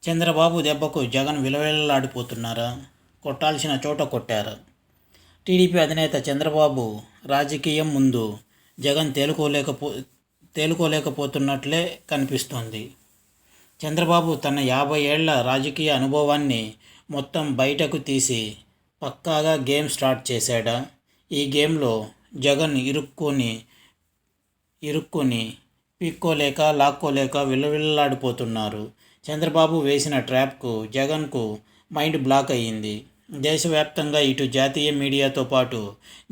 చంద్రబాబు దెబ్బకు జగన్ విలవిల్లాడిపోతున్నారా? కొట్టాల్సిన చోట కొట్టారా? టీడీపీ అధినేత చంద్రబాబు రాజకీయం ముందు జగన్ తేలుకోలేకపోతున్నట్లే కనిపిస్తోంది. చంద్రబాబు తన 50 ఏళ్ల రాజకీయ అనుభవాన్ని మొత్తం బయటకు తీసి పక్కాగా గేమ్ స్టార్ట్ చేశాడా? ఈ గేమ్లో జగన్ ఇరుక్కుని పీక్కోలేక లాక్కోలేక విలవిల్లాడిపోతున్నారు. చంద్రబాబు వేసిన ట్రాప్కు జగన్కు మైండ్ బ్లాక్ అయ్యింది. దేశవ్యాప్తంగా ఇటు జాతీయ మీడియాతో పాటు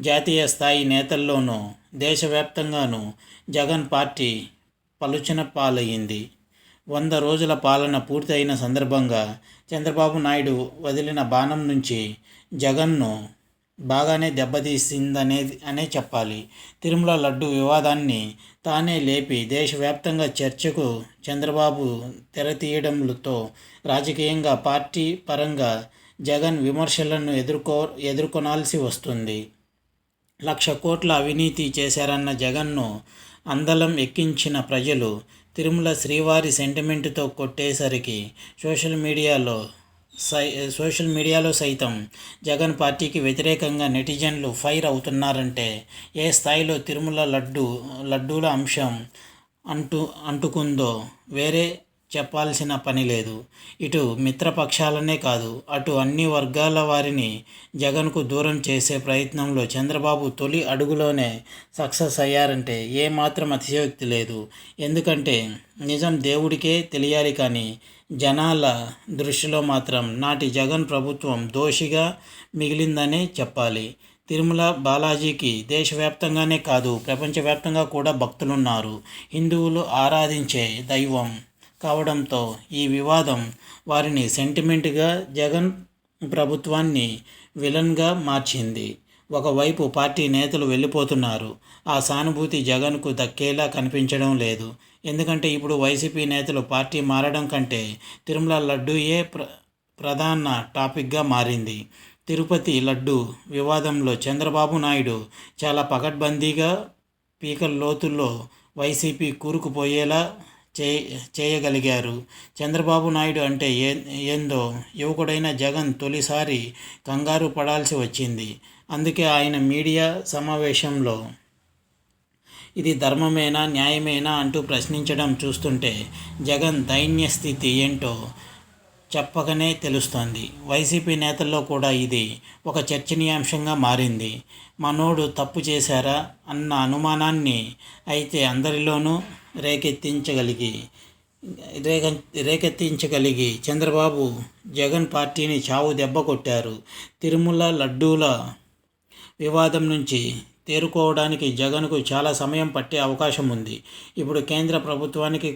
జాతీయ స్థాయి నేతల్లోనూ దేశవ్యాప్తంగానూ జగన్ పార్టీ పలుచన పాలయ్యింది. 100 రోజుల పాలన పూర్తయిన సందర్భంగా చంద్రబాబు నాయుడు వదిలిన బాణం నుంచి జగన్ను బాగానే దెబ్బతీసిందనే చెప్పాలి. తిరుమల లడ్డు వివాదాన్ని తానే లేపి దేశవ్యాప్తంగా చర్చకు చంద్రబాబు తెరతీయడంతో రాజకీయంగా పార్టీ పరంగా జగన్ విమర్శలను ఎదుర్కొనాల్సి వస్తుంది. 1,00,000 కోట్ల అవినీతి చేశారన్న జగన్ను అందలం ఎక్కించిన ప్రజలు తిరుమల శ్రీవారి సెంటిమెంటుతో కొట్టేసరికి సోషల్ మీడియాలో సైతం జగన్ పార్టీకి వ్యతిరేకంగా నెటిజన్లు ఫైర్ అవుతున్నారంటే ఏ స్థాయిలో తిరుమల లడ్డూల అంశం అంటుకుందో వేరే చెప్పాల్సిన పని లేదు. ఇటు మిత్రపక్షాలనే కాదు, అటు అన్ని వర్గాల వారిని జగన్కు దూరం చేసే ప్రయత్నంలో చంద్రబాబు తొలి అడుగులోనే సక్సెస్ అయ్యారంటే ఏమాత్రం అతిశయోక్తి లేదు. ఎందుకంటే నిజం దేవుడికే తెలియాలి కానీ జనాల దృష్టిలో మాత్రం నాటి జగన్ ప్రభుత్వం దోషిగా మిగిలిందనే చెప్పాలి. తిరుమల బాలాజీకి దేశవ్యాప్తంగానే కాదు ప్రపంచవ్యాప్తంగా కూడా భక్తులున్నారు. హిందువులు ఆరాధించే దైవం కావడంతో ఈ వివాదం వారిని సెంటిమెంట్గా, జగన్ ప్రభుత్వాన్ని విలన్గా మార్చింది. ఒకవైపు పార్టీ నేతలు వెళ్ళిపోతున్నారు. ఆ సానుభూతి జగన్కు దక్కేలా కనిపించడం లేదు. ఎందుకంటే ఇప్పుడు వైసీపీ నేతలు పార్టీ మారడం కంటే తిరుమల లడ్డూయే ప్రధాన టాపిక్గా మారింది. తిరుపతి లడ్డు వివాదంలో చంద్రబాబు నాయుడు చాలా పకడ్బందీగా పీకల లోతుల్లో వైసీపీ కూరుకుపోయేలా చేయగలిగారు. చంద్రబాబు నాయుడు అంటే ఏందో యువకుడైన జగన్ తొలిసారి కంగారు పడాల్సి వచ్చింది. అందుకే ఆయన మీడియా సమావేశంలో ఇది ధర్మమేనా, న్యాయమేనా అంటూ ప్రశ్నించడం చూస్తుంటే జగన్ దైన్య స్థితి ఏంటో చెప్పకనే తెలుస్తోంది. వైసీపీ నేతల్లో కూడా ఇది ఒక చర్చనీయాంశంగా మారింది. మనోడు తప్పు చేశారా అన్న అనుమానాన్ని అయితే అందరిలోనూ రేకెత్తించగలిగి చంద్రబాబు జగన్ పార్టీని చావు దెబ్బ కొట్టారు. తిరుమల లడ్డూల వివాదం నుంచి తేరుకోవడానికి జగన్కు చాలా సమయం పట్టే అవకాశం ఉంది. ఇప్పుడు కేంద్ర ప్రభుత్వానికి